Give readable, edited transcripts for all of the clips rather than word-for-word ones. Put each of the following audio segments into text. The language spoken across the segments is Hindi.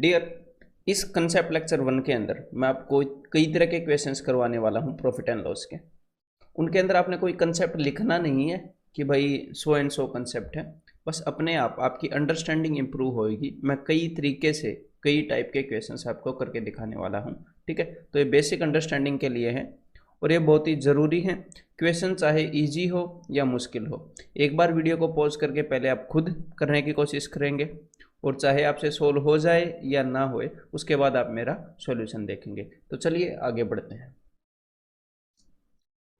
डियर, इस कंसेप्ट लेक्चर 1 के अंदर मैं आपको कई तरह के क्वेश्चंस करवाने वाला हूं प्रॉफिट एंड लॉस के। उनके अंदर आपने कोई कंसेप्ट लिखना नहीं है कि भाई सो एंड सो कंसेप्ट है, बस अपने आप आपकी अंडरस्टैंडिंग इंप्रूव होएगी। मैं कई तरीके से कई टाइप के क्वेश्चंस आपको करके दिखाने वाला हूं, ठीक है। तो ये बेसिक अंडरस्टैंडिंग के लिए है और ये बहुत ही ज़रूरी है। क्वेश्चन चाहे इजी हो या मुश्किल हो, एक बार वीडियो को पॉज करके पहले आप खुद करने की कोशिश करेंगे और चाहे आपसे सोल्व हो जाए या ना होए, उसके बाद आप मेरा सॉल्यूशन देखेंगे। तो चलिए आगे बढ़ते हैं।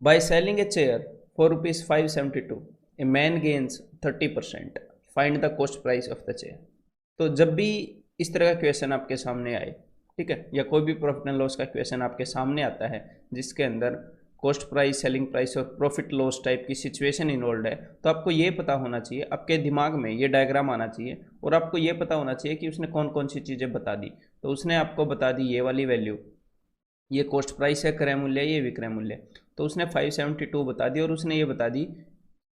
By selling a chair for ₹572 a man gains 30%, find the cost price of the chair. तो जब भी इस तरह का क्वेश्चन आपके सामने आए, ठीक है, या कोई भी प्रॉफिट एंड लॉस का क्वेश्चन आपके सामने आता है जिसके अंदर कॉस्ट प्राइस, सेलिंग प्राइस और प्रॉफिट लॉस टाइप की सिचुएशन इन्वॉल्व है, तो आपको ये पता होना चाहिए, आपके दिमाग में ये डायग्राम आना चाहिए और आपको ये पता होना चाहिए कि उसने कौन कौन सी चीज़ें बता दी। तो उसने आपको बता दी ये वाली वैल्यू, ये कॉस्ट प्राइस है, क्रय मूल्य, ये विक्रय मूल्य। तो उसने 572 बता दी और उसने ये बता दी।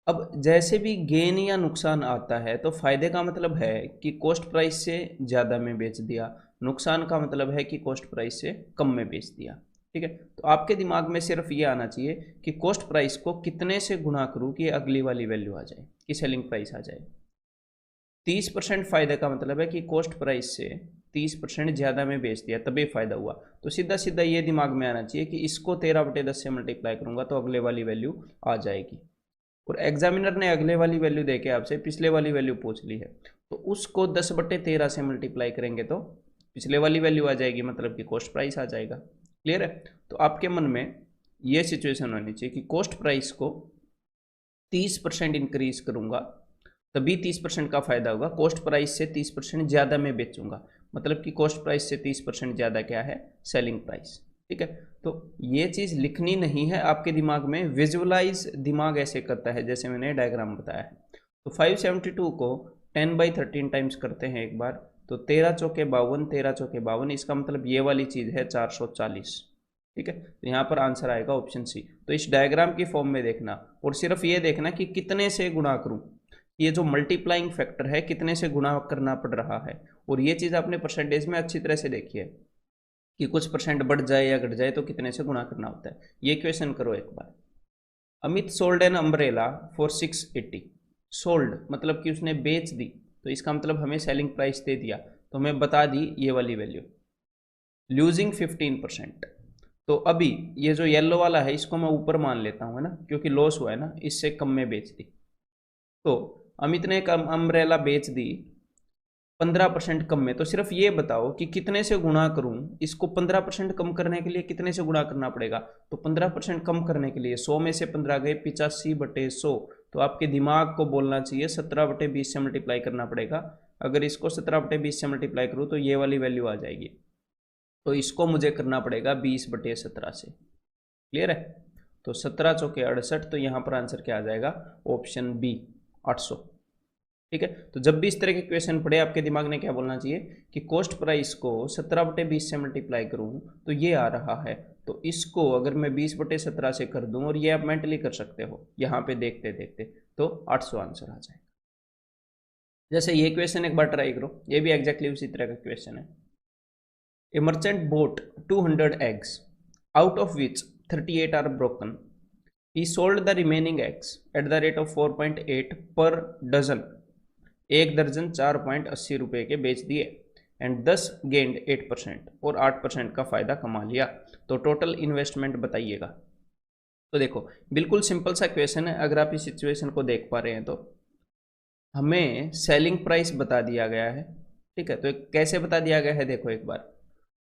अब जैसे भी गेन या नुकसान आता है तो फायदे का मतलब है कि कॉस्ट प्राइस से ज़्यादा में बेच दिया, नुकसान का मतलब है कि कॉस्ट प्राइस से कम में बेच दिया, ठीक है। तो आपके दिमाग में सिर्फ ये आना चाहिए कि कॉस्ट प्राइस को कितने से गुणा करूँ कि अगली वाली वैल्यू आ जाए, कि सेलिंग प्राइस आ जाए। 30% फायदे का मतलब है कि कॉस्ट प्राइस से 30% ज़्यादा में बेच दिया तभी फायदा हुआ। तो सीधा सीधा ये दिमाग में आना चाहिए कि इसको 13/10 से मल्टीप्लाई करूंगा तो अगले वाली वैल्यू आ जाएगी। और एग्जामिनर ने अगले वाली वैल्यू देके आपसे पिछले वाली वैल्यू पूछ ली है, तो उसको 10/13 से मल्टीप्लाई करेंगे तो पिछले वाली वैल्यू आ जाएगी, मतलब कि कॉस्ट प्राइस आ जाएगा। क्लियर है? तो आपके मन में ये सिचुएशन होनी चाहिए कि कॉस्ट प्राइस को 30% इंक्रीज करूंगा तभी 30% का फायदा होगा, कॉस्ट प्राइस से 30% ज़्यादा में बेचूंगा, मतलब कि कॉस्ट प्राइस से 30% ज़्यादा क्या है, सेलिंग प्राइस, ठीक है। तो ये चीज़ लिखनी नहीं है, आपके दिमाग में विजुअलाइज दिमाग ऐसे करता है जैसे मैंने डायग्राम बताया है। तो 572 को 10/13 टाइम्स करते हैं एक बार, तो 13 चौके 52, 13 चौके 52, इसका मतलब ये वाली चीज़ है 440, ठीक है। तो यहाँ पर आंसर आएगा ऑप्शन सी। तो इस डायग्राम की फॉर्म में देखना और सिर्फ ये देखना कि कितने से गुणा करूँ, ये जो मल्टीप्लाइंग फैक्टर है कितने से गुणा करना पड़ रहा है। और ये चीज़ आपने परसेंटेज में अच्छी तरह से देखी है कि कुछ परसेंट बढ़ जाए या घट जाए तो कितने से गुणा करना होता है। ये क्वेश्चन करो एक बार। Amit sold an umbrella for 680। Sold मतलब कि उसने बेच दी, तो इसका मतलब हमें सेलिंग प्राइस दे दिया, तो हमें बता दी ये वाली वैल्यू। लूजिंग 15%। तो अभी ये जो येलो वाला है इसको मैं ऊपर मान लेता हूँ, है ना, क्योंकि लॉस हुआ है ना, इससे कम में बेच दी। तो अमित ने कम अम्ब्रेला बेच दी 15% कम में। तो सिर्फ ये बताओ कि कितने से गुणा करूं, इसको 15% कम करने के लिए कितने से गुणा करना पड़ेगा। तो 15% कम करने के लिए 100 में से 15 गए, 85/100। तो आपके दिमाग को बोलना चाहिए 17/20 से मल्टीप्लाई करना पड़ेगा। अगर इसको 17/20 से मल्टीप्लाई करूँ तो ये वाली वैल्यू आ जाएगी, तो इसको मुझे करना पड़ेगा 20/17 से। क्लियर है? तो 17 चौके 68, तो यहाँ पर आंसर क्या आ जाएगा, ऑप्शन बी 800, ठीक है। तो जब भी इस तरह के क्वेश्चन पड़े आपके दिमाग ने क्या बोलना चाहिए कि कॉस्ट प्राइस को 17/20 से मल्टीप्लाई करूँ तो ये आ रहा है, तो इसको अगर मैं 20/17 से कर दूं, और ये आप मेंटली कर सकते हो यहाँ पे देखते देखते, तो 800 आंसर आ जाएगा। जैसे ये क्वेश्चन एक बार ट्राई करो, ये भी एग्जैक्टली उसी तरह का क्वेश्चन है। ए merchant boat 200 eggs, out of which 38 are broken. He sold the remaining eggs at the rate of 4.8 per dozen. एक दर्जन 4.80 रुपये के बेच दिए एंड 10 गेंड 8% और 8% का फायदा कमा लिया। तो टोटल इन्वेस्टमेंट बताइएगा। तो देखो बिल्कुल सिंपल सा क्वेश्चन है, अगर आप इस सिचुएशन को देख पा रहे हैं तो हमें सेलिंग प्राइस बता दिया गया है, ठीक है। तो कैसे बता दिया गया है, देखो एक बार,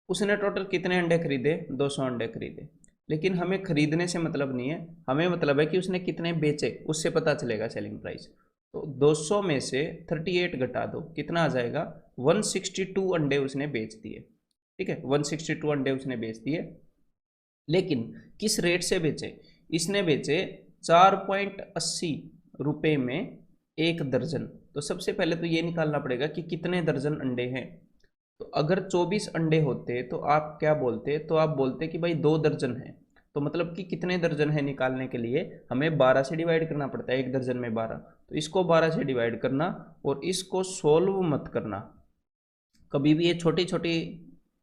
उसने टोटल कितने अंडे खरीदे, 200 अंडे खरीदे। लेकिन हमें खरीदने से मतलब नहीं है, हमें मतलब है कि उसने कितने बेचे, उससे पता चलेगा सेलिंग प्राइस। तो 200 में से 38 घटा दो, कितना आ जाएगा, 162 अंडे उसने बेच दिए, ठीक है। 162 अंडे उसने बेच दिए, लेकिन किस रेट से बेचे, इसने बेचे 4.80 रुपये में एक दर्जन। तो सबसे पहले तो ये निकालना पड़ेगा कि कितने दर्जन अंडे हैं। तो अगर 24 अंडे होते तो आप क्या बोलते, तो आप बोलते कि भाई 2 दर्जन है। तो मतलब कि कितने दर्जन है निकालने के लिए हमें 12 से डिवाइड करना पड़ता है, एक दर्जन में 12। तो इसको 12 से डिवाइड करना और इसको सोल्व मत करना, कभी भी ये छोटी छोटी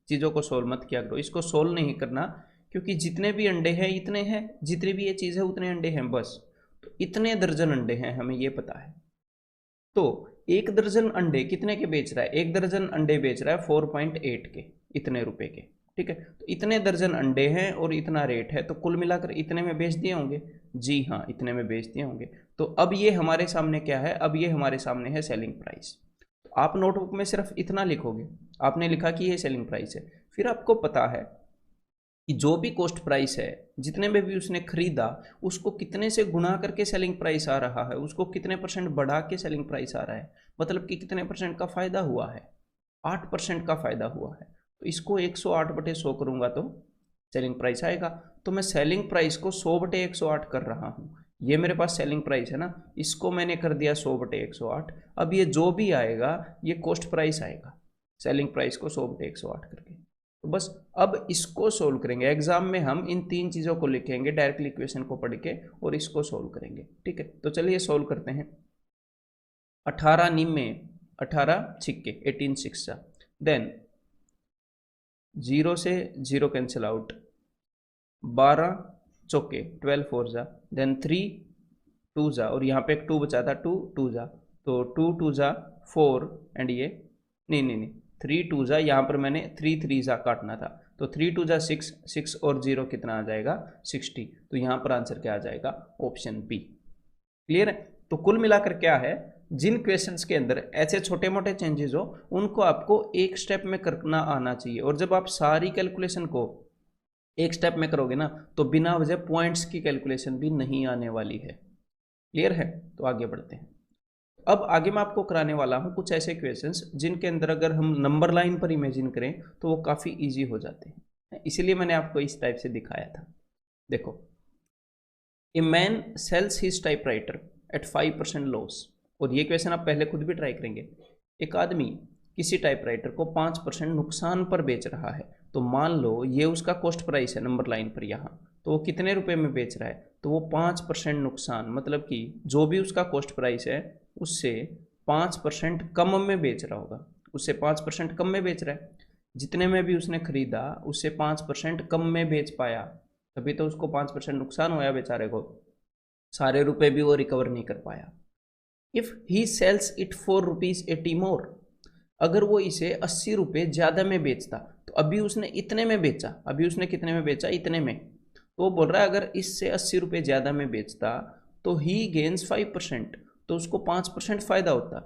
चीज़ों को सोल्व मत किया करो, इसको सोल्व नहीं करना, क्योंकि जितने भी अंडे हैं इतने हैं, जितनी भी ये चीज़ है उतने अंडे हैं बस। तो इतने दर्जन अंडे हैं हमें ये पता है। तो एक दर्जन अंडे कितने के बेच रहा है? एक दर्जन अंडे बेच रहा है 4.8 के, इतने रुपए के, ठीक है। तो इतने दर्जन अंडे हैं और इतना रेट है, तो कुल मिलाकर इतने में बेच दिए होंगे। जी हाँ, इतने में बेच दिए होंगे। तो अब ये हमारे सामने क्या है? अब ये हमारे सामने है सेलिंग प्राइस। तो आप नोटबुक में सिर्फ इतना लिखोगे, आपने लिखा कि ये सेलिंग प्राइस है, फिर आपको पता है कि जो भी कॉस्ट प्राइस है, जितने में भी उसने खरीदा, उसको कितने से गुणा करके सेलिंग प्राइस आ रहा है, उसको कितने परसेंट बढ़ा के सेलिंग प्राइस आ रहा है, मतलब कि कितने परसेंट का फायदा हुआ है? 8% का फायदा हुआ है। तो इसको 108/100 करूंगा तो सेलिंग प्राइस आएगा। तो मैं सेलिंग प्राइस को 100/108 कर रहा हूँ। ये मेरे पास सेलिंग प्राइस है ना, इसको मैंने कर दिया 100/108। अब ये जो भी आएगा ये कॉस्ट प्राइस आएगा, सेलिंग प्राइस को 100/108 करके। तो बस अब इसको सोल्व करेंगे। एग्जाम में हम इन तीन चीज़ों को लिखेंगे डायरेक्टली इक्वेशन को पढ़ के और इसको सोल्व करेंगे, ठीक है। तो चलिए सोल्व करते हैं। 18 निम्मे 18 छिक्के 18 6 देन 0 से 0 कैंसिल आउट, 12 चौके 12 4 जा, देन 3 2 जा, और यहाँ पे एक 2 बचा था, 2 2 जा, तो 2 2 जा 4 एंड ये नहीं 3 2 जा, यहाँ पर मैंने 3 3 जा काटना था, तो 3 2 जा 6 6 और 0 कितना आ जाएगा? 60। तो यहाँ पर आंसर क्या आ जाएगा? Option B. क्लियर है? तो कुल मिलाकर क्या है, जिन क्वेश्चंस के अंदर ऐसे छोटे मोटे चेंजेस हो उनको आपको एक स्टेप में करना आना चाहिए, और जब आप सारी कैलकुलेशन को एक स्टेप में करोगे ना, तो बिना वजह पॉइंट्स की कैलकुलेशन भी नहीं आने वाली है। क्लियर है? तो आगे बढ़ते हैं। अब आगे मैं आपको कराने वाला हूं कुछ ऐसे क्वेश्चंस जिनके अंदर अगर हम नंबर लाइन पर इमेजिन करें तो वो काफ़ी इजी हो जाते हैं, इसीलिए मैंने आपको इस टाइप से दिखाया था। देखो, a man sells his typewriter at 5% loss, और ये क्वेश्चन आप पहले खुद भी ट्राई करेंगे। एक आदमी किसी टाइपराइटर को 5% नुकसान पर बेच रहा है, तो मान लो ये उसका कॉस्ट प्राइस है नंबर लाइन पर यहाँ, तो वो कितने रुपए में बेच रहा है? तो वो 5% नुकसान, मतलब कि जो भी उसका कॉस्ट प्राइस है उससे 5% कम में बेच रहा होगा, उससे 5% कम में बेच रहा है। जितने में भी उसने खरीदा उससे 5% कम में बेच पाया, तभी तो उसको 5% नुकसान हुआ बेचारे को, सारे रुपए भी वो रिकवर नहीं कर पाया। If he sells it for ₹80 more, अगर वो इसे 80 रुपये ज़्यादा में बेचता, तो अभी उसने इतने में बेचा, अभी उसने कितने में बेचा? इतने में। तो वो बोल रहा है अगर इससे 80 रुपये ज़्यादा में बेचता तो ही गेन्स 5%, तो उसको 5% फ़ायदा होता।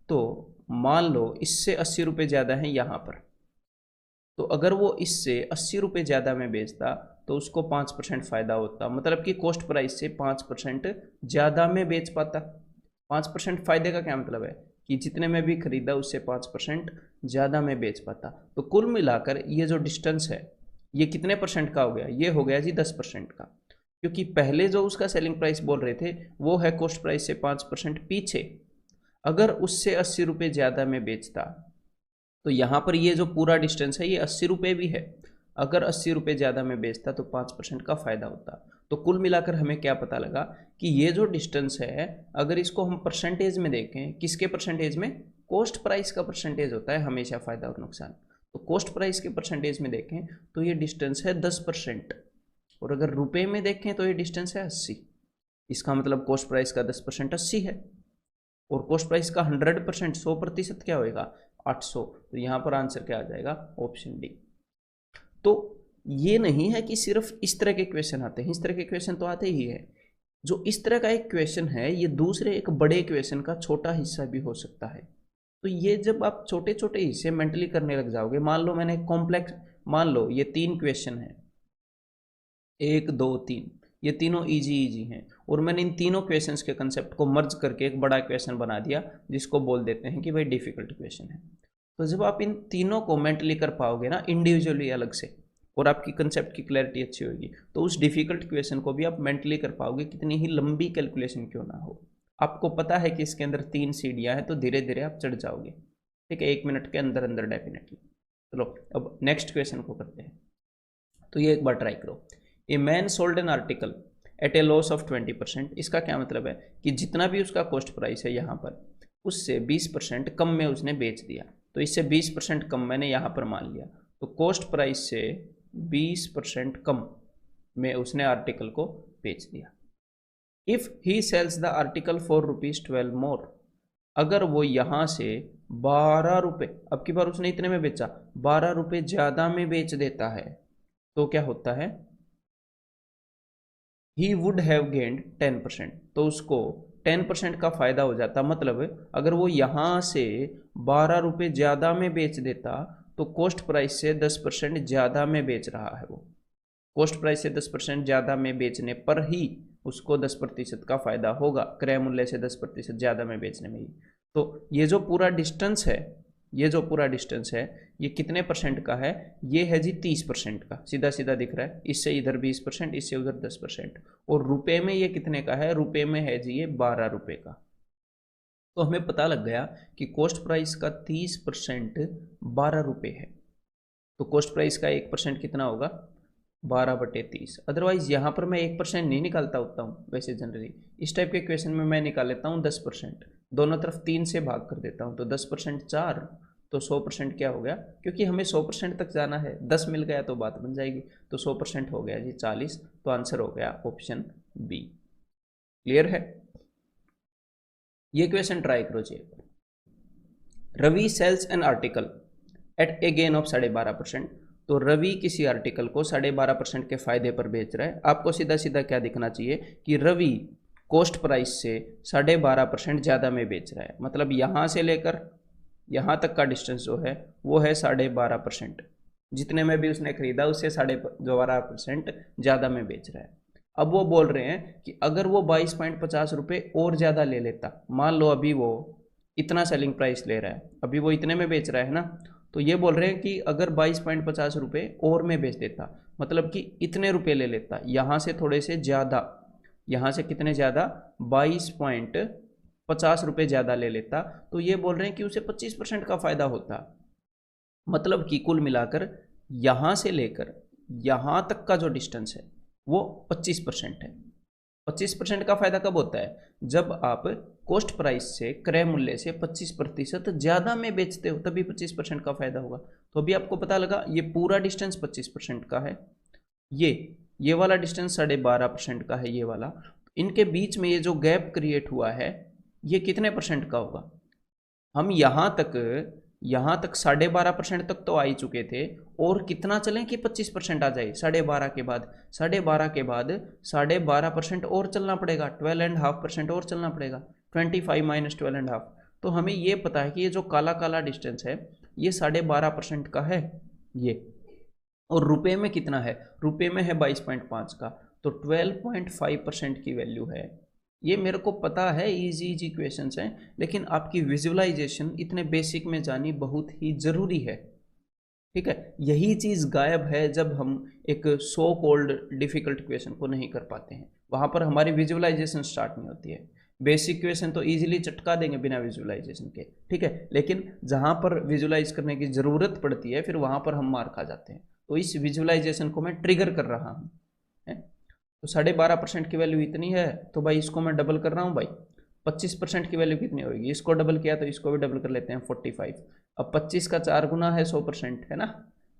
तो मान लो इससे 80 रुपये ज़्यादा है यहाँ पर, तो अगर वो इससे 80 रुपये ज़्यादा में बेचता तो उसको 5% फ़ायदा होता, मतलब कि कॉस्ट प्राइस से 5% ज़्यादा में बेच पाता। 5% फ़ायदे का क्या मतलब है कि जितने में भी खरीदा उससे 5% ज़्यादा में बेच पाता। तो कुल मिलाकर ये जो डिस्टेंस है ये कितने परसेंट का हो गया? ये हो गया जी 10% का, क्योंकि पहले जो उसका सेलिंग प्राइस बोल रहे थे वो है कॉस्ट प्राइस से 5% पीछे। अगर उससे 80 रुपये ज़्यादा में बेचता तो यहाँ पर ये जो पूरा डिस्टेंस है ये 80 रुपये भी है, अगर 80 रुपये ज़्यादा में बेचता तो 5% का फ़ायदा होता। तो कुल मिलाकर हमें क्या पता लगा कि ये जो डिस्टेंस है, अगर इसको हम परसेंटेज में देखें, किसके परसेंटेज में? कॉस्ट प्राइस का परसेंटेज होता है हमेशा फ़ायदा और नुकसान। तो कॉस्ट प्राइस के परसेंटेज में देखें तो ये डिस्टेंस है 10%, और अगर रुपये में देखें तो ये डिस्टेंस है 80। इसका मतलब कॉस्ट प्राइस का 10% 80 है, और कॉस्ट प्राइस का 100% 100% क्या होएगा? 800। तो यहाँ पर आंसर क्या आ जाएगा? Option D. तो ये नहीं है कि सिर्फ इस तरह के क्वेश्चन आते हैं, इस तरह के क्वेश्चन तो आते ही है। जो इस तरह का एक क्वेश्चन है ये दूसरे एक बड़े क्वेश्चन का छोटा हिस्सा भी हो सकता है। तो ये जब आप छोटे छोटे हिस्से मेंटली करने लग जाओगे, मान लो मैंने कॉम्प्लेक्स, मान लो ये 3 क्वेश्चन है, 1 2 3, ये तीनों इजी हैं, और मैंने इन तीनों क्वेश्चंस के कंसेप्ट को मर्ज करके एक बड़ा क्वेश्चन बना दिया जिसको बोल देते हैं कि भाई डिफिकल्ट क्वेश्चन है। तो जब आप इन तीनों को मेंटली कर पाओगे ना इंडिविजुअली अलग से, और आपकी कंसेप्ट की क्लैरिटी अच्छी होगी, तो उस डिफिकल्ट क्वेश्चन को भी आप मेंटली कर पाओगे, कितनी ही लंबी कैलकुलेशन क्यों ना हो। आपको पता है कि इसके अंदर 3 सीढ़ियाँ हैं, तो धीरे धीरे आप चढ़ जाओगे, ठीक है, 1 मिनट के अंदर अंदर डेफिनेटली। चलो अब नेक्स्ट क्वेश्चन को करते हैं। तो ये एक बार ट्राई करो। A man sold an article at a loss of 20%। इसका क्या मतलब है कि जितना भी उसका कॉस्ट प्राइस है यहाँ पर उससे 20% कम में उसने बेच दिया। तो इससे 20% कम मैंने यहाँ पर मान लिया, तो कॉस्ट प्राइस से 20% कम में उसने आर्टिकल को बेच दिया। If he sells the article for ₹12 more, अगर वो यहाँ से 12 रुपये, अब की बार उसने इतने में बेचा, 12 रुपये ज़्यादा में बेच देता है, तो क्या होता है, ही वुड हैव गेन्ड 10%, तो उसको 10% का फायदा हो जाता। मतलब अगर वो यहाँ से 12 रुपये ज़्यादा में बेच देता तो कॉस्ट प्राइस से 10% ज़्यादा में बेच रहा है वो, कॉस्ट प्राइस से 10% ज़्यादा में बेचने पर ही उसको 10% का फायदा होगा, क्रय मूल्य से 10% ज़्यादा में बेचने में ही। तो ये जो पूरा डिस्टेंस है, ये जो पूरा डिस्टेंस है, ये कितने परसेंट का है, ये है जी 30% का, सीधा सीधा दिख रहा है, इससे इधर 20%, इससे उधर 10%, और रुपए में ये कितने का है, रुपए में है जी ये 12 रुपये का। तो हमें पता लग गया कि कॉस्ट प्राइस का 30% 12 रुपये है, तो कॉस्ट प्राइस का 1% कितना होगा, 12/30। अदरवाइज यहाँ पर मैं 1% नहीं निकालता होता हूँ, वैसे जनरली इस टाइप के क्वेश्चन में मैं निकाल लेता हूँ 10%, दोनों तरफ 3 से भाग कर देता हूँ, तो 10% 4, तो 100% क्या हो गया, क्योंकि हमें 100% तक जाना है, 10 मिल गया तो बात बन जाएगी, तो 100% हो गया जी 40, तो आंसर हो गया ऑप्शन बी। क्लियर है, ये क्वेश्चन ट्राई करो जी। Ravi sells an article at a gain of 12.5%, तो रवि किसी आर्टिकल को 12.5% के फायदे पर बेच रहा है। आपको सीधा सीधा क्या दिखना चाहिए कि रवि कॉस्ट प्राइस से 12.5% ज़्यादा में बेच रहा है, मतलब यहाँ से लेकर यहाँ तक का डिस्टेंस जो है वो है 12.5%, जितने में भी उसने खरीदा उससे 12.5% ज़्यादा में बेच रहा है। अब वो बोल रहे हैं कि अगर वो 22.50 रुपये और ज़्यादा ले लेता, मान लो अभी वो इतना सेलिंग प्राइस ले रहा है, अभी वो इतने में बेच रहा है ना, तो ये बोल रहे हैं कि अगर 22.50 रुपये और में बेच देता, मतलब कि इतने रुपये ले लेता, यहाँ से थोड़े से ज़्यादा, यहाँ से कितने ज़्यादा, 22.50 रुपये ज़्यादा ले लेता, तो ये बोल रहे हैं कि उसे 25% का फ़ायदा होता। मतलब कि कुल मिलाकर यहाँ से लेकर यहाँ तक का जो डिस्टेंस है वो 25% है। 25% का फायदा कब होता है, जब आप कॉस्ट प्राइस से, क्रय मूल्य से 25% ज़्यादा में बेचते हो, तभी 25% का फायदा होगा। तो अभी आपको पता लगा ये पूरा डिस्टेंस 25% का है, ये वाला डिस्टेंस 12.5% का है, ये वाला, इनके बीच में ये जो गैप क्रिएट हुआ है ये कितने परसेंट का होगा। हम यहाँ तक 12.5% तक तो आ ही चुके थे, और कितना चलें कि 25% आ जाए, 12.5 के बाद 12.5% और चलना पड़ेगा, 12.5% और चलना पड़ेगा, 25 माइनस 12.5। तो हमें ये पता है कि ये जो काला काला डिस्टेंस है ये 12.5% का है ये, और रुपए में कितना है, रुपए में है 22.5 का, तो 12.5% की वैल्यू है। ये मेरे को पता है, इजी क्वेश्चंस हैं, लेकिन आपकी विजुअलाइजेशन इतने बेसिक में जानी बहुत ही ज़रूरी है। ठीक है, यही चीज़ गायब है जब हम एक सो कॉल्ड डिफ़िकल्ट क्वेश्चन को नहीं कर पाते हैं, वहाँ पर हमारी विजुअलाइजेशन स्टार्ट नहीं होती है। बेसिक क्वेश्चन तो इजीली चटका देंगे बिना विजुअलाइजेशन के, ठीक है, लेकिन जहाँ पर विजुअलाइज करने की ज़रूरत पड़ती है फिर वहाँ पर हम मार खा जाते हैं। तो इस विजुअलाइजेशन को मैं ट्रिगर कर रहा हूँ, तो 12.5% की वैल्यू इतनी है, तो भाई इसको मैं डबल कर रहा हूँ भाई, 25% की वैल्यू कितनी होगी, इसको डबल किया तो इसको भी डबल कर लेते हैं 45। अब 25 का 4 गुना है 100%, है ना,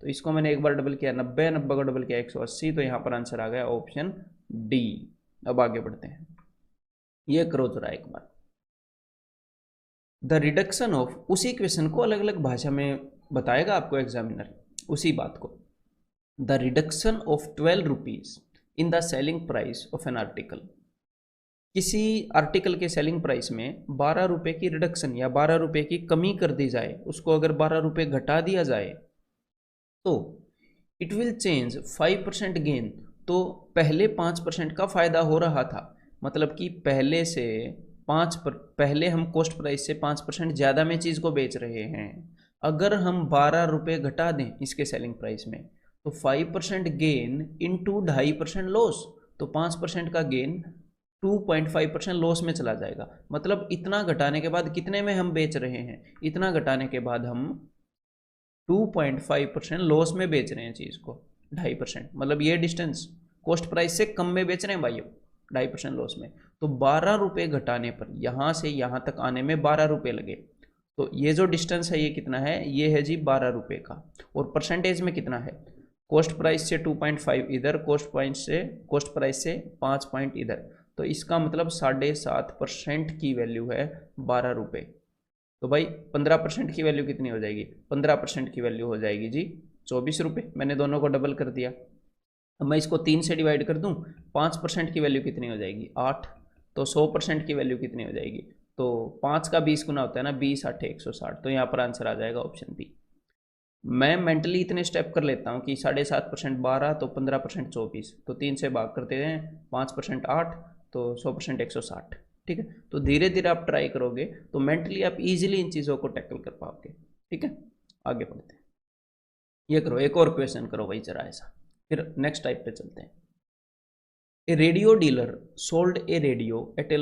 तो इसको मैंने एक बार डबल किया 90, 90 को डबल किया 180, तो यहाँ पर आंसर आ गया ऑप्शन डी। अब आगे बढ़ते हैं, ये करो जरा एक बार, द रिडक्शन ऑफ, उसी क्वेश्चन को अलग अलग भाषा में बताएगा आपको एग्जामिनर, उसी बात को, the reduction of 12 rupees in the selling price of an article, किसी आर्टिकल के सेलिंग प्राइस में 12 रुपये की रिडक्शन या 12 रुपये की कमी कर दी जाए, उसको अगर 12 रुपये घटा दिया जाए तो इट विल चेंज 5% गेन, तो पहले 5% का फ़ायदा हो रहा था, मतलब कि पहले से पहले हम कॉस्ट प्राइस से 5% ज़्यादा में चीज़ को बेच रहे हैं, अगर हम 12 रुपये घटा दें इसके सेलिंग प्राइस में तो 5% गेन इंटू 2.5% लॉस, तो 5% का गेन 2.5% लॉस में चला जाएगा। मतलब इतना घटाने के बाद कितने में हम बेच रहे हैं, इतना घटाने के बाद हम 2.5% लॉस में बेच रहे हैं चीज़ को, 2.5%, मतलब ये डिस्टेंस कॉस्ट प्राइस से कम में बेच रहे हैं भाइयों, 2.5% लॉस में। तो 12 रुपये घटाने पर यहाँ से यहाँ तक आने में 12 रुपये लगे, तो ये जो डिस्टेंस है ये कितना है, ये है जी 12 रुपये का। और परसेंटेज में कितना है, कॉस्ट प्राइस से 2.5 इधर, कॉस्ट प्राइस से 5 पॉइंट इधर, तो इसका मतलब 7.5% की वैल्यू है 12 रुपये। तो भाई 15% की वैल्यू कितनी हो जाएगी, 15% की वैल्यू हो जाएगी जी 24 रुपये। मैंने दोनों को डबल कर दिया। अब मैं इसको 3 से डिवाइड कर दूं, 5% की वैल्यू कितनी हो जाएगी, 8। तो 100% की वैल्यू कितनी हो जाएगी, तो 5 का 20 गुना होता है ना, 20 8 160। तो यहाँ पर आंसर आ जाएगा ऑप्शन बी। मैं मेंटली इतने स्टेप कर लेता हूँ कि 7.5% 12, तो 15% 24, तो 3 से भाग करते हैं, 5% 8, तो 100% 160। ठीक है, तो धीरे धीरे आप ट्राई करोगे तो मेंटली आप इजीली इन चीज़ों को टैकल कर पाओगे। ठीक है, आगे बढ़ते हैं। ये करो, एक और क्वेश्चन करो भाई जरा ऐसा, फिर नेक्स्ट टाइप पे चलते हैं। A radio dealer sold a radio at a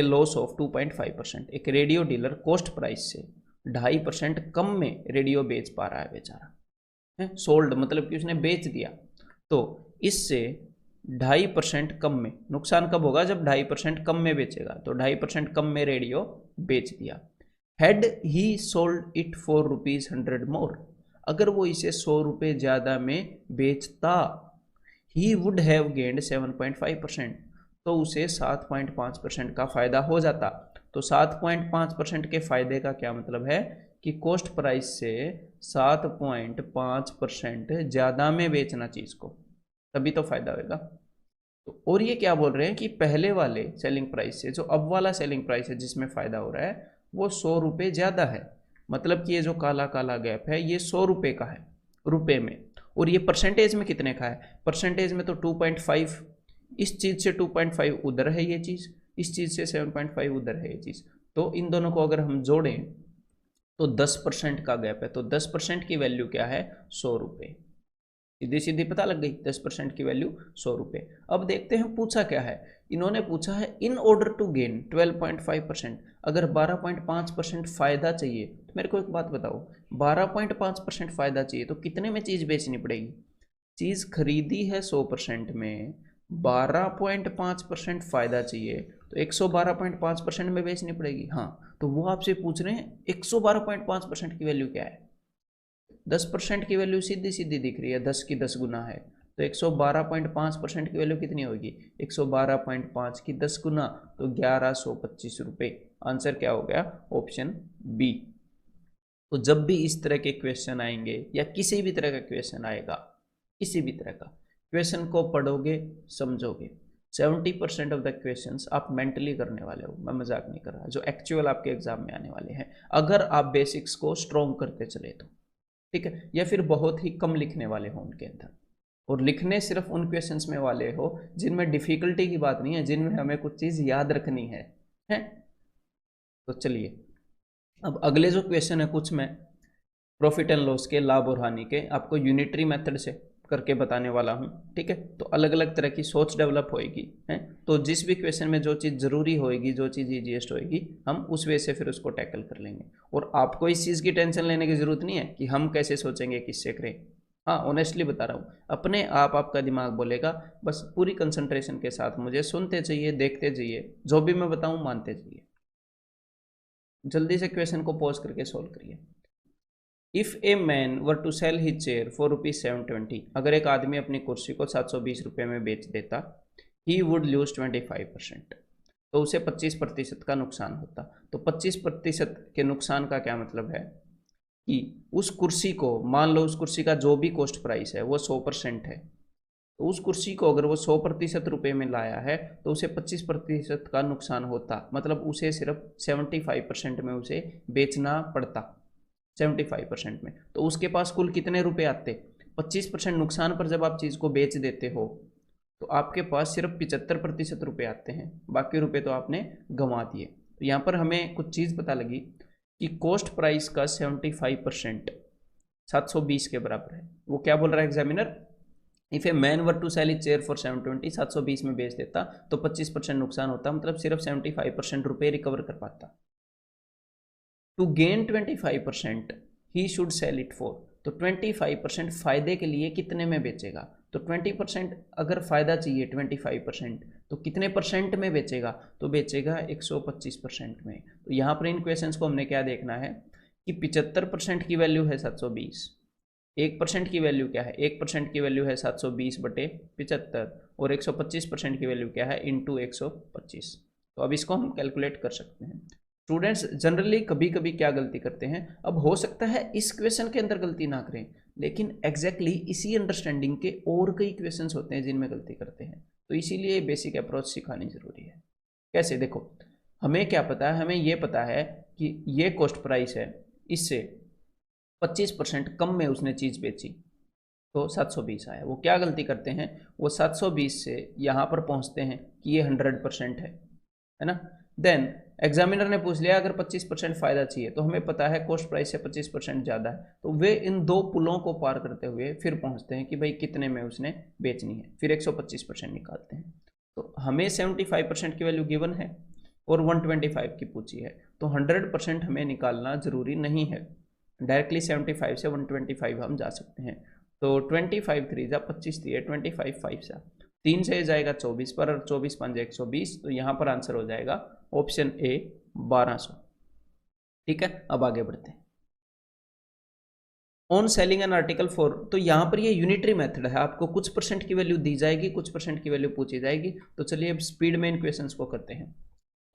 loss of 2.5%। एक रेडियो डीलर कॉस्ट प्राइस से 2.5% कम में रेडियो बेच पा रहा है बेचारा, है सोल्ड मतलब कि उसने बेच दिया। तो इससे 2.5% कम में, नुकसान कब होगा, जब 2.5% कम में बेचेगा। तो 2.5% कम में रेडियो बेच दिया। Had he sold it for ₹100 मोर, अगर वो इसे 100 रुपये ज़्यादा में बेचता, ही वुड हैव गेंड 7.5%, तो उसे 7.5% का फ़ायदा हो जाता। तो 7.5% के फ़ायदे का क्या मतलब है कि कॉस्ट प्राइस से 7.5% ज़्यादा में बेचना चीज़ को, तभी तो फ़ायदा होगा। तो और ये क्या बोल रहे हैं कि पहले वाले सेलिंग प्राइस से जो अब वाला सेलिंग प्राइस है जिसमें फ़ायदा हो रहा है वो 100 रुपये ज़्यादा है। मतलब कि ये जो काला काला गैप है ये 100 रुपये का है रुपये में, और ये परसेंटेज में कितने का है, परसेंटेज में तो 2.5, इस चीज़ से 2.5 उधर है ये चीज़, इस चीज़ से 7.5 उधर है ये चीज़। तो इन दोनों को अगर हम जोड़ें तो 10% का गैप है। तो 10% की वैल्यू क्या है, 100 रुपये। सीधी सीधी पता लग गई, 10% की वैल्यू 100 रुपये। अब देखते हैं पूछा क्या है, इन्होंने पूछा है इन ऑर्डर टू गेन 12.5%, अगर 12.5% फ़ायदा चाहिए तो मेरे को एक बात बताओ, 12.5% फ़ायदा चाहिए तो कितने में चीज़ बेचनी पड़ेगी। चीज़ खरीदी है 100% में, 12.5% फ़ायदा चाहिए तो 112.5% में बेचनी पड़ेगी। हाँ, तो वो आपसे पूछ रहे हैं 112.5% की वैल्यू क्या है। 10% की वैल्यू सीधी सीधी दिख रही है, 10 की 10 गुना है, तो 112.5% की वैल्यू कितनी होगी, 112.5 की 10 गुना, तो 1125 रुपये। आंसर क्या हो गया, ऑप्शन बी। तो जब भी इस तरह के क्वेश्चन आएंगे या किसी भी तरह का क्वेश्चन आएगा, किसी भी तरह का क्वेश्चन को पढ़ोगे समझोगे, 70% ऑफ द क्वेश्चन आप मेंटली करने वाले हो, मैं मजाक नहीं कर रहा, जो एक्चुअल आपके एग्जाम में आने वाले हैं, अगर आप बेसिक्स को स्ट्रॉन्ग करते चले तो। ठीक है, या फिर बहुत ही कम लिखने वाले हो उनके अंदर, और लिखने सिर्फ उन क्वेश्चंस में वाले हो जिनमें डिफिकल्टी की बात नहीं है, जिनमें हमें कुछ चीज़ याद रखनी है। तो चलिए अब अगले जो क्वेश्चन है कुछ मैं प्रॉफिट एंड लॉस के, लाभ और हानि के, आपको यूनिटरी मेथड से करके बताने वाला हूँ। ठीक है, तो अलग अलग तरह की सोच डेवलप होएगी, है। तो जिस भी क्वेश्चन में जो चीज़ ज़रूरी होएगी, जो चीज़ ईजीएस्ट होएगी, हम उस वे से फिर उसको टैकल कर लेंगे। और आपको इस चीज़ की टेंशन लेने की ज़रूरत नहीं है कि हम कैसे सोचेंगे, किससे करें। हाँ, ऑनेस्टली बता रहा हूँ, अपने आप आपका दिमाग बोलेगा, बस पूरी कंसंट्रेशन के साथ मुझे सुनते चाहिए, देखते चाहिए, जो भी मैं बताऊँ मानते चाहिए। जल्दी से क्वेश्चन को पॉज करके सॉल्व करिए। If a man were to sell his chair for ₹720, अगर एक आदमी अपनी कुर्सी को 720 रुपये में बेच देता, ही वुड लूज 25%, तो उसे 25% का नुकसान होता। तो 25% के नुकसान का क्या मतलब है कि उस कुर्सी को, मान लो उस कुर्सी का जो भी कॉस्ट प्राइस है वो 100% है, तो उस कुर्सी को अगर वो 100% रुपये में लाया है तो उसे 25% का नुकसान होता, मतलब उसे सिर्फ 75% में उसे बेचना पड़ता, 75% में। तो उसके पास कुल कितने रुपए आते, 25% नुकसान पर जब आप चीज़ को बेच देते हो तो आपके पास सिर्फ 75% रुपये आते हैं, बाकी रुपए तो आपने गंवा दिए। तो यहाँ पर हमें कुछ चीज़ पता लगी कि कॉस्ट प्राइस का 75% 720 के बराबर है। वो क्या बोल रहा है examiner, if a man were to sell his chair for 720, 720 में बेच देता तो 25% नुकसान होता, मतलब सिर्फ 75% रुपये रिकवर कर पाता। To gain 25% he should sell it for, तो 25% फायदे के लिए कितने में बेचेगा, तो 20% अगर फायदा चाहिए 25%, तो कितने परसेंट में बेचेगा, तो बेचेगा 125% में। तो यहाँ पर इन क्वेश्चंस को हमने क्या देखना है कि 75% की वैल्यू है 720, 1% की वैल्यू क्या है, 1% की वैल्यू है 720/75, और 125% की वैल्यू क्या है, इंटू 125। तो अब इसको हम कैलकुलेट कर सकते हैं। स्टूडेंट्स जनरली कभी कभी क्या गलती करते हैं, अब हो सकता है इस क्वेश्चन के अंदर गलती ना करें, लेकिन एग्जैक्टली इसी अंडरस्टैंडिंग के और कई क्वेश्चंस होते हैं जिनमें गलती करते हैं। तो इसीलिए बेसिक अप्रोच सिखानी जरूरी है। कैसे, देखो हमें क्या पता है, हमें ये पता है कि ये कॉस्ट प्राइस है, इससे 25% कम में उसने चीज़ बेची तो 720 आया। वो क्या गलती करते हैं, वो 720 से यहाँ पर पहुँचते हैं कि ये 100% है ना। देन एग्जामिनर ने पूछ लिया अगर 25% फायदा चाहिए, तो हमें पता है कॉस्ट प्राइस से 25% ज़्यादा है, तो वे इन दो पुलों को पार करते हुए फिर पहुँचते हैं कि भाई कितने में उसने बेचनी है, फिर 125% निकालते हैं। तो हमें 75% की वैल्यू गिवन है और 125 की पूछी है, तो 100% हमें निकालना ज़रूरी नहीं है, डायरेक्टली 75 से 125 हम जा सकते हैं। तो 25 3 जा 25 दिए, 25 5 सा 3 से जाएगा 24 पर, 24 5 120, तो यहाँ पर आंसर हो जाएगा ऑप्शन ए 1200। ठीक है, अब आगे बढ़ते हैं। On selling an article for, तो यहाँ पर ये यूनिटरी मेथड है, आपको कुछ परसेंट की वैल्यू दी जाएगी, कुछ परसेंट की वैल्यू पूछी जाएगी। तो चलिए अब स्पीड में इन क्वेश्चन को करते हैं।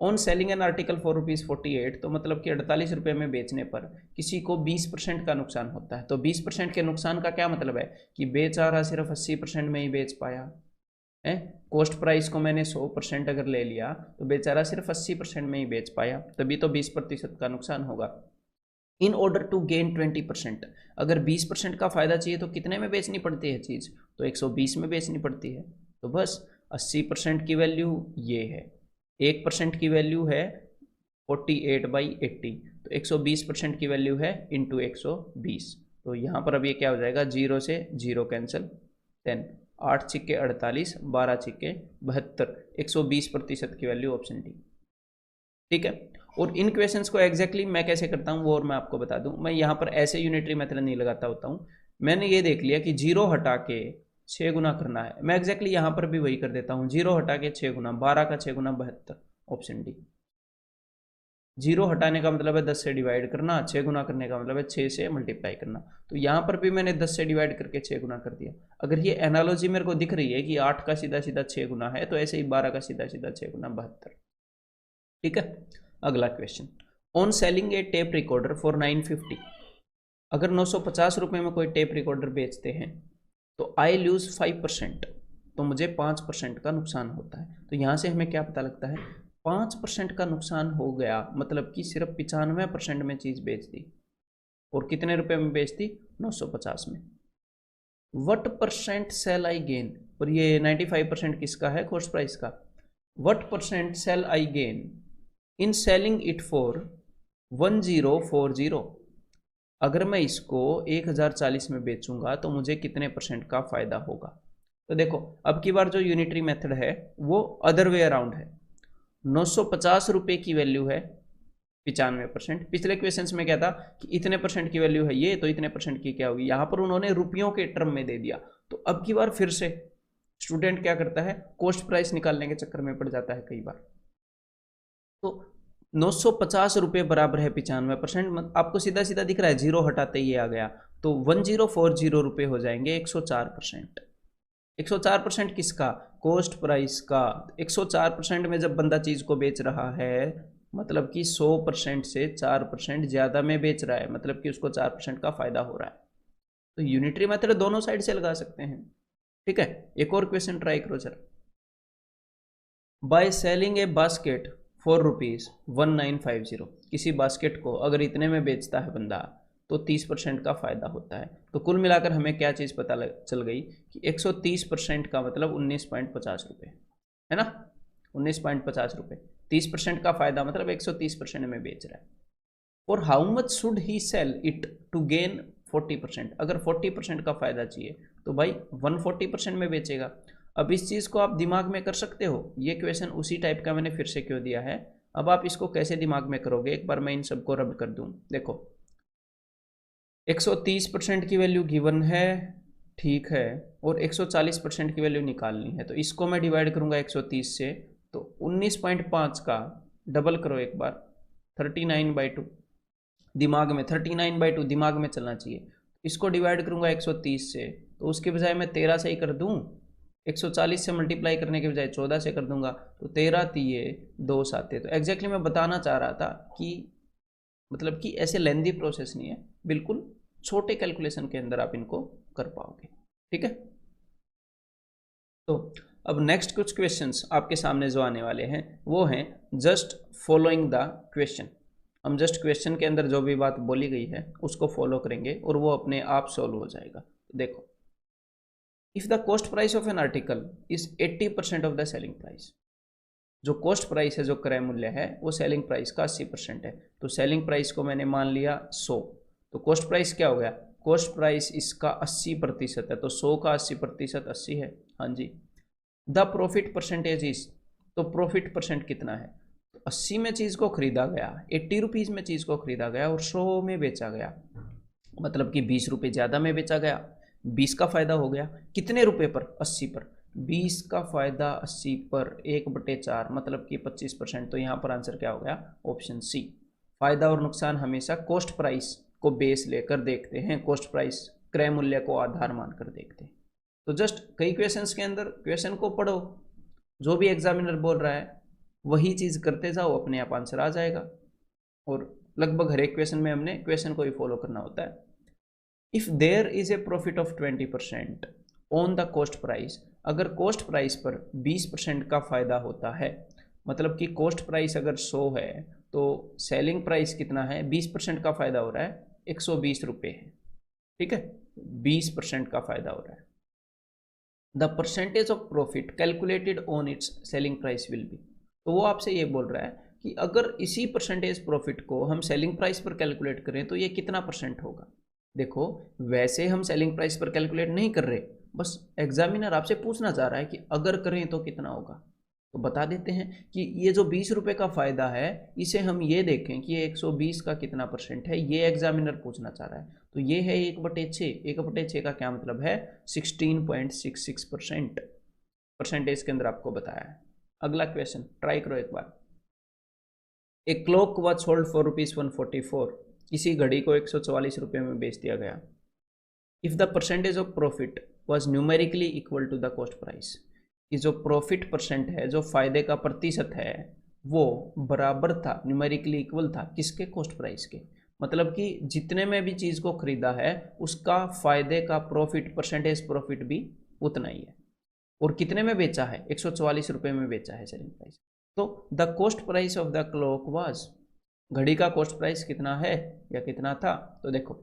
On selling an article for ₹48, तो मतलब कि 48 रुपये में बेचने पर किसी को 20% का नुकसान होता है। तो 20% के नुकसान का क्या मतलब है कि बेचारा सिर्फ 80% में ही बेच पाया है। कॉस्ट प्राइस को मैंने 100% अगर ले लिया तो बेचारा सिर्फ 80% में ही बेच पाया, तभी तो 20% का नुकसान होगा। इन ऑर्डर टू गेन 20%, अगर 20% का फायदा चाहिए तो कितने में बेचनी पड़ती है चीज़, तो 120 में बेचनी पड़ती है। तो बस 80% की वैल्यू ये है, 1% की वैल्यू है 48/80, तो 120% की वैल्यू है इंटू 120। तो यहाँ पर अब ये क्या हो जाएगा, 0 से 0 कैंसिल, देन 8 छिक्के 48, 12 छिक्के 72, 120% की वैल्यू ऑप्शन डी। ठीक है, और इन क्वेश्चंस को एग्जैक्टली मैं कैसे करता हूँ वो और मैं आपको बता दूं। मैं यहाँ पर ऐसे यूनिटरी मेथड नहीं लगाता होता हूँ, मैंने ये देख लिया कि 0 हटा के 6 गुना करना है, मैं एग्जैक्टली यहाँ पर भी वही कर देता हूँ, 0 हटा के 6 गुना, 12 का 6 गुना 72, ऑप्शन डी। 0 हटाने का मतलब है 10 से डिवाइड करना, 6 गुना करने का मतलब है 6 से मल्टीप्लाई करना। तो यहाँ पर भी मैंने 10 से डिवाइड करके 6 गुना कर दिया। अगर ये एनालॉजी मेरे को दिख रही है कि 8 का सीधा सीधा 6 गुना है, तो ऐसे ही 12 का सीधा सीधा 6 गुना 72। ठीक है, अगला question, on selling A tape recorder for 950, अगर 950 रुपये में कोई टेप रिकॉर्डर बेचते हैं तो आई लूज 5%, तो मुझे 5% का नुकसान होता है। तो यहाँ से हमें क्या पता लगता है, 5% का नुकसान हो गया मतलब कि सिर्फ 95% में चीज़ बेच दी, और कितने रुपए में बेच दी, 950 में। What percent shall I gain, और ये 95% किसका है, कॉस्ट प्राइस का। What percent shall I gain in selling it for 1040, अगर मैं इसको 1040 में बेचूंगा तो मुझे कितने परसेंट का फायदा होगा। तो देखो अब की बार जो यूनिटरी मेथड है वो अदर वे अराउंड है, 950 रुपये की वैल्यू है 95%। पिछले क्वेश्चंस में क्या था कि इतने परसेंट की वैल्यू है ये, तो इतने परसेंट की क्या होगी, यहाँ पर उन्होंने रुपयों के टर्म में दे दिया। तो अब की बार फिर से स्टूडेंट क्या करता है, कॉस्ट प्राइस निकालने के चक्कर में पड़ जाता है कई बार। तो 950 रुपये बराबर है 95%, आपको सीधा सीधा दिख रहा है, 0 हटाते ही आ गया, तो 1040 रुपये हो जाएंगे 104%। 104% किसका, कॉस्ट प्राइस का। 104% में जब बंदा चीज़ को बेच रहा है मतलब कि 100% से 4% ज़्यादा में बेच रहा है, मतलब कि उसको 4% का फायदा हो रहा है। तो यूनिटरी मेथड दोनों साइड से लगा सकते हैं। ठीक है, एक और क्वेश्चन ट्राई करो जरा। By selling A basket for ₹1950, किसी बास्केट को अगर इतने में बेचता है बंदा तो 30% का फायदा होता है। तो कुल मिलाकर हमें क्या चीज़ पता चल गई कि 130% का मतलब 19.50 रुपये है ना, 19.50 रुपये, 30% का फायदा मतलब 130% में बेच रहा है। और how much should he sell it to gain 40%, अगर 40% का फायदा चाहिए तो भाई 140% में बेचेगा। अब इस चीज़ को आप दिमाग में कर सकते हो, ये क्वेश्चन उसी टाइप का मैंने फिर से क्यों दिया है। अब आप इसको कैसे दिमाग में करोगे, एक बार मैं इन सबको रब कर दूं। देखो 130% की वैल्यू गिवन है, ठीक है, और 140% की वैल्यू निकालनी है। तो इसको मैं डिवाइड करूंगा 130 से, तो 19.5 का डबल करो एक बार, 39/2। दिमाग में 39/2 दिमाग में चलना चाहिए। इसको डिवाइड करूंगा 130 से, तो उसके बजाय मैं 13 से ही कर दूं, 140 से मल्टीप्लाई करने के बजाय 14 से कर दूंगा, तो 13 तिये 2 साते। तो एग्जैक्टली मैं बताना चाह रहा था कि मतलब कि ऐसे लेंदी प्रोसेस नहीं है, बिल्कुल छोटे कैलकुलेशन के अंदर आप इनको कर पाओगे। ठीक है, तो अब नेक्स्ट कुछ क्वेश्चंस आपके सामने जो आने वाले हैं वो हैं जस्ट फॉलोइंग द क्वेश्चन। हम जस्ट क्वेश्चन के अंदर जो भी बात बोली गई है उसको फॉलो करेंगे और वो अपने आप सॉल्व हो जाएगा। देखो, if the cost price of an article is 80% of the selling price, जो कॉस्ट प्राइस है, जो क्रय मूल्य है, वो सेलिंग प्राइस का 80% है। तो सेलिंग प्राइस को मैंने मान लिया 100, तो कॉस्ट प्राइस क्या हो गया, कॉस्ट प्राइस इसका 80% है, तो 100 का 80% 80 है। हाँ जी। द प्रॉफिट परसेंटेज इज, तो प्रॉफिट परसेंट कितना है, तो 80 में चीज़ को खरीदा गया, 80 रुपीज़ में चीज़ को खरीदा गया और 100 में बेचा गया, मतलब कि 20 रुपये ज़्यादा में बेचा गया, 20 का फायदा हो गया। कितने रुपए पर, 80 पर, 20 का फायदा 80 पर 1/4, मतलब कि 25%। तो यहाँ पर आंसर क्या हो गया, ऑप्शन सी। फायदा और नुकसान हमेशा कॉस्ट प्राइस को बेस लेकर देखते हैं, कॉस्ट प्राइस क्रय मूल्य को आधार मानकर देखते हैं। तो जस्ट कई क्वेश्चंस के अंदर क्वेश्चन को पढ़ो, जो भी एग्जामिनर बोल रहा है वही चीज़ करते जाओ, अपने आप आंसर आ जाएगा। और लगभग हर एक क्वेश्चन में हमने क्वेश्चन को ही फॉलो करना होता है। If there is a profit of 20% on the cost price, अगर कॉस्ट प्राइस पर 20% का फायदा होता है, मतलब कि कॉस्ट प्राइस अगर 100 है तो सेलिंग प्राइस कितना है, 20% का फायदा हो रहा है, 120 रुपये है। ठीक है, 20% का फायदा हो रहा है। The percentage of profit calculated on it's selling price will be, तो वो आपसे ये बोल रहा है कि अगर इसी परसेंटेज प्रॉफिट को हम सेलिंग प्राइस पर कैलकुलेट करें तो ये कितना परसेंट होगा। देखो, वैसे हम सेलिंग प्राइस पर कैलकुलेट नहीं कर रहे, बस एग्जामिनर आपसे पूछना चाह रहा है कि अगर करें तो कितना होगा। तो बता देते हैं कि ये जो 20 रुपये का फ़ायदा है, इसे हम ये देखें कि ये 120 का कितना परसेंट है, ये एग्जामिनर पूछना चाह रहा है। तो ये है 1/6, 1/6 का क्या मतलब है, 16.66% परसेंटेज के अंदर आपको बताया है। अगला क्वेश्चन ट्राई करो एक बार। A clock watch hold for ₹144, किसी घड़ी को 144 रुपये में बेच दिया गया। If the percentage of profit was numerically equal to the cost price, कि जो प्रॉफिट परसेंट है, जो फायदे का प्रतिशत है, वो बराबर था, न्यूमेरिकली इक्वल था किसके, कॉस्ट प्राइस के। मतलब कि जितने में भी चीज़ को खरीदा है उसका फायदे का प्रॉफिट, परसेंटेज प्रॉफिट भी उतना ही है। और कितने में बेचा है, 144 रुपये में बेचा है सेलिंग प्राइस। तो the cost price of the clock was, घड़ी का कॉस्ट प्राइस कितना है या कितना था। तो देखो,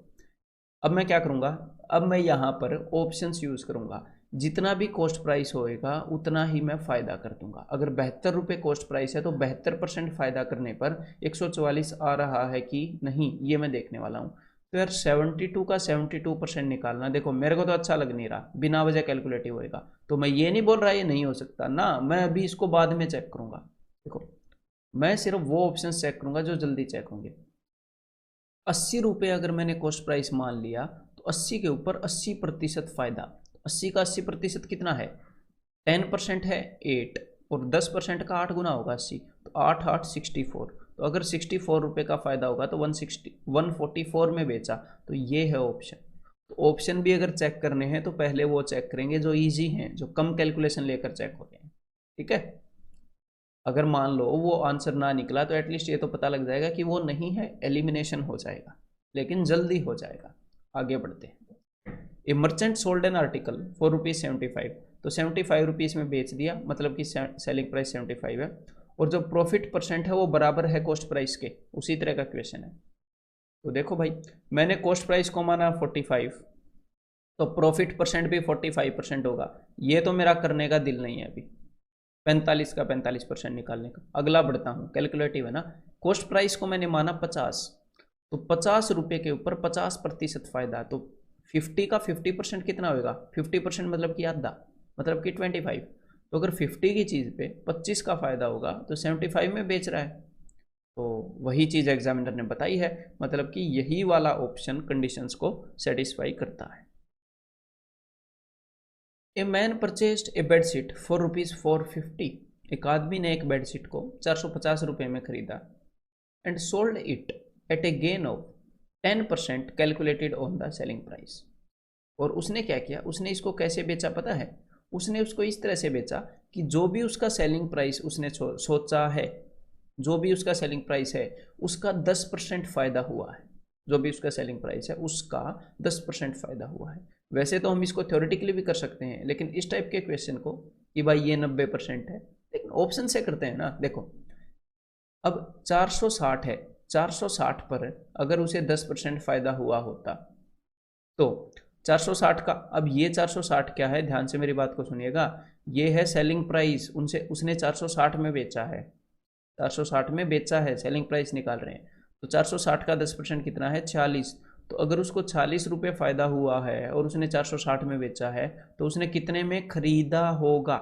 अब मैं क्या करूँगा, अब मैं यहाँ पर ऑप्शंस यूज़ करूँगा, जितना भी कॉस्ट प्राइस होएगा उतना ही मैं फ़ायदा कर दूंगा। अगर 72 रुपये कॉस्ट प्राइस है तो 72% फ़ायदा करने पर 144 आ रहा है कि नहीं, ये मैं देखने वाला हूँ। तो यार 72 का 72% निकालना, देखो मेरे को तो अच्छा लग नहीं रहा, बिना वजह कैलकुलेटिव होएगा। तो मैं ये नहीं बोल रहा ये नहीं हो सकता ना, मैं अभी इसको बाद में चेक करूँगा। देखो, मैं सिर्फ वो ऑप्शन चेक करूँगा जो जल्दी चेक होंगे। 80 रुपये अगर मैंने कॉस्ट प्राइस मान लिया तो 80 के ऊपर 80% फ़ायदा, 80 का 80% कितना है, 10% है 8, और 10% का 8 गुना होगा 80, तो 8 8 64। तो अगर 64 रुपये का फ़ायदा होगा तो 144 में बेचा, तो ये है ऑप्शन। तो ऑप्शन भी अगर चेक करने हैं तो पहले वो चेक करेंगे जो ईजी हैं, जो कम कैलकुलेशन लेकर चेक होते हैं। ठीक है, अगर मान लो वो आंसर ना निकला तो एटलीस्ट ये तो पता लग जाएगा कि वो नहीं है, एलिमिनेशन हो जाएगा, लेकिन जल्दी हो जाएगा। आगे बढ़ते हैं। ए merchant sold an article for ₹75, तो 75 रुपीज़ में बेच दिया, मतलब कि सेलिंग प्राइस 75 है, और जो प्रॉफिट परसेंट है वो बराबर है कॉस्ट प्राइस के। उसी तरह का क्वेश्चन है। तो देखो भाई, मैंने कॉस्ट प्राइस को माना 45, तो प्रॉफिट परसेंट भी 45% होगा। ये तो मेरा करने का दिल नहीं है अभी, 45 का 45% निकालने का। अगला बढ़ता हूँ, कैलकुलेटिव है ना। कॉस्ट प्राइस को मैंने माना 50, तो 50 रुपये के ऊपर 50% फायदा, तो 50 का 50% कितना होगा, 50% मतलब कि आधा, मतलब कि 25। तो अगर 50 की चीज़ पे 25 का फायदा होगा तो 75 में बेच रहा है, तो वही चीज़ एग्जामिनर ने बताई है, मतलब कि यही वाला ऑप्शन कंडीशंस को सेटिस्फाई करता है। A man purchased A bedsheet for ₹450। एक आदमी ने एक बेडशीट को 450 रुपये में खरीदा and sold it at a gain of 10% calculated on the selling price. और उसने क्या किया, उसने इसको कैसे बेचा पता है? उसने उसको इस तरह से बेचा कि जो भी उसका सेलिंग प्राइस उसने सोचा है, जो भी उसका सेलिंग प्राइस है उसका 10% फ़ायदा हुआ है। जो भी उसका सेलिंग प्राइस है उसका 10% फ़ायदा हुआ है। वैसे तो हम इसको थ्योरेटिकली भी कर सकते हैं, लेकिन इस टाइप के क्वेश्चन को कि भाई ये 90% है, लेकिन ऑप्शन से करते हैं ना। देखो अब 460 है, 460 पर अगर उसे 10% फ़ायदा हुआ होता तो 460 का, अब ये 460 क्या है, ध्यान से मेरी बात को सुनिएगा, ये है सेलिंग प्राइस, उनसे उसने 460 में बेचा है, 460 में बेचा है, सेलिंग प्राइस निकाल रहे हैं। तो 460 का 10% कितना है, 46। तो अगर उसको 46 रुपये फ़ायदा हुआ है और उसने 460 में बेचा है तो उसने कितने में खरीदा होगा?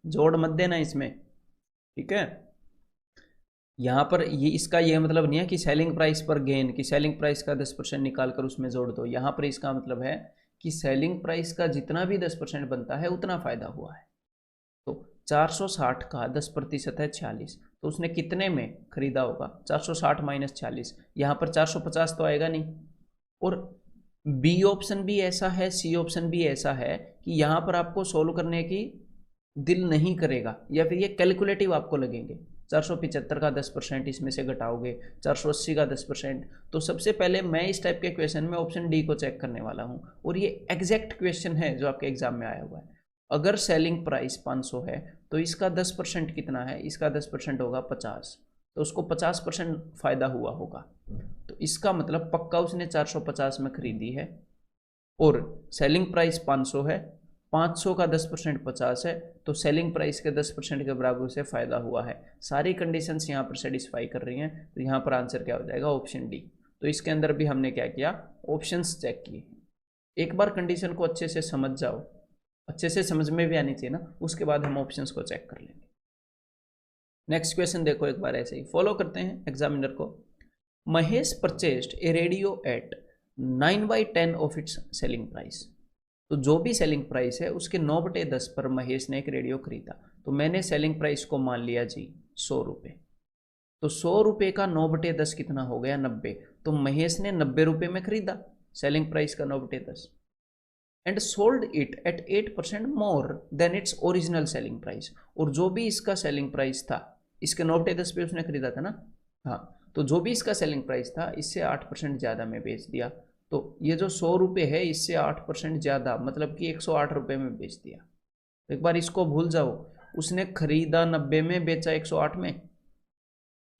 जोड़ मत देना इसमें, ठीक है। यहाँ पर ये इसका ये मतलब नहीं है कि सेलिंग प्राइस पर गेन, कि सेलिंग प्राइस का 10% निकाल कर उसमें जोड़ दो। यहाँ पर इसका मतलब है कि सेलिंग प्राइस का जितना भी 10% बनता है उतना फ़ायदा हुआ है। तो 460 का 10% है 46, तो उसने कितने में खरीदा होगा? 460 माइनस 46, यहाँ पर 450 तो आएगा नहीं। और बी ऑप्शन भी ऐसा है, सी ऑप्शन भी ऐसा है कि यहाँ पर आपको सोल्व करने की दिल नहीं करेगा, या फिर ये कैलकुलेटिव आपको लगेंगे। 475 का 10% इसमें से घटाओगे, 480 का 10%। तो सबसे पहले मैं इस टाइप के क्वेश्चन में ऑप्शन डी को चेक करने वाला हूँ, और ये एग्जैक्ट क्वेश्चन है जो आपके एग्जाम में आया हुआ है। अगर सेलिंग प्राइस 500 है तो इसका 10% कितना है? इसका 10% होगा 50, तो उसको 50% फ़ायदा हुआ होगा। तो इसका मतलब पक्का उसने 450 में खरीदी है, और सेलिंग प्राइस 500 है, 500 का 10% 50 है, तो सेलिंग प्राइस के 10% के बराबर उसे फ़ायदा हुआ है। सारी कंडीशंस यहाँ पर सेटिस्फाई कर रही हैं, तो यहाँ पर आंसर क्या हो जाएगा? Option D. तो इसके अंदर भी हमने क्या किया? ऑप्शंस चेक किए। एक बार कंडीशन को अच्छे से समझ जाओ, अच्छे से समझ में भी आनी चाहिए ना, उसके बाद हम ऑप्शंस को चेक कर लेंगे। नेक्स्ट क्वेश्चन देखो, एक बार ऐसे ही फॉलो करते हैं एग्जामिनर को। Mahesh purchased a radio at 9/10 of its selling price. तो जो भी सेलिंग प्राइस है उसके 9/10 पर महेश ने एक रेडियो खरीदा। तो मैंने सेलिंग प्राइस को मान लिया जी 100 रुपये। तो 100 रुपये का 9/10 कितना हो गया? 90। तो महेश ने 90 रुपये में खरीदा, सेलिंग प्राइस का 9/10, and sold it at 8% more than its original selling price. और जो भी इसका सेलिंग प्राइस था, इसके 9/10 पे उसने खरीदा था ना, हाँ, तो जो भी इसका सेलिंग प्राइस था इससे 8% ज़्यादा में बेच दिया। तो ये जो 100 रुपये है इससे 8% ज़्यादा, मतलब कि 108 रुपये में बेच दिया। तो एक बार इसको भूल जाओ, उसने खरीदा 90 में, बेचा 108 में।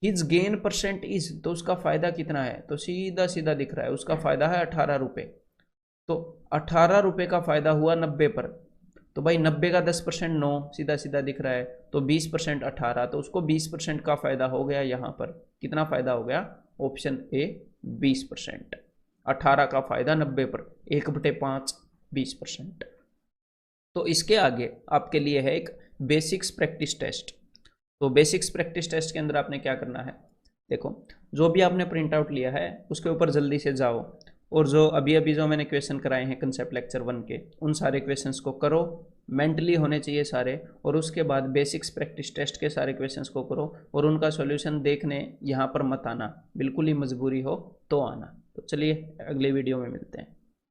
हिज गेन परसेंट इज, तो उसका फ़ायदा कितना है? तो सीधा सीधा दिख रहा है, उसका फ़ायदा है 18 रुपये। तो 18 रुपये का फ़ायदा हुआ 90 पर। तो भाई 90 का 10% 9, सीधा सीधा दिख रहा है। तो 20% 18, तो उसको 20% का फ़ायदा हो गया। यहाँ पर कितना फ़ायदा हो गया? Option A 20%। 18 का फ़ायदा 90 पर, 1/5 20%। तो इसके आगे आपके लिए है एक बेसिक्स प्रैक्टिस टेस्ट। तो बेसिक्स प्रैक्टिस टेस्ट के अंदर आपने क्या करना है? देखो, जो भी आपने प्रिंट आउट लिया है उसके ऊपर जल्दी से जाओ, और जो अभी अभी जो मैंने क्वेश्चन कराए हैं कंसेप्ट लेक्चर 1 के, उन सारे क्वेश्चंस को करो, मेंटली होने चाहिए सारे। और उसके बाद बेसिक्स प्रैक्टिस टेस्ट के सारे क्वेश्चंस को करो, और उनका सॉल्यूशन देखने यहाँ पर मत आना, बिल्कुल ही मजबूरी हो तो आना। तो चलिए अगले वीडियो में मिलते हैं।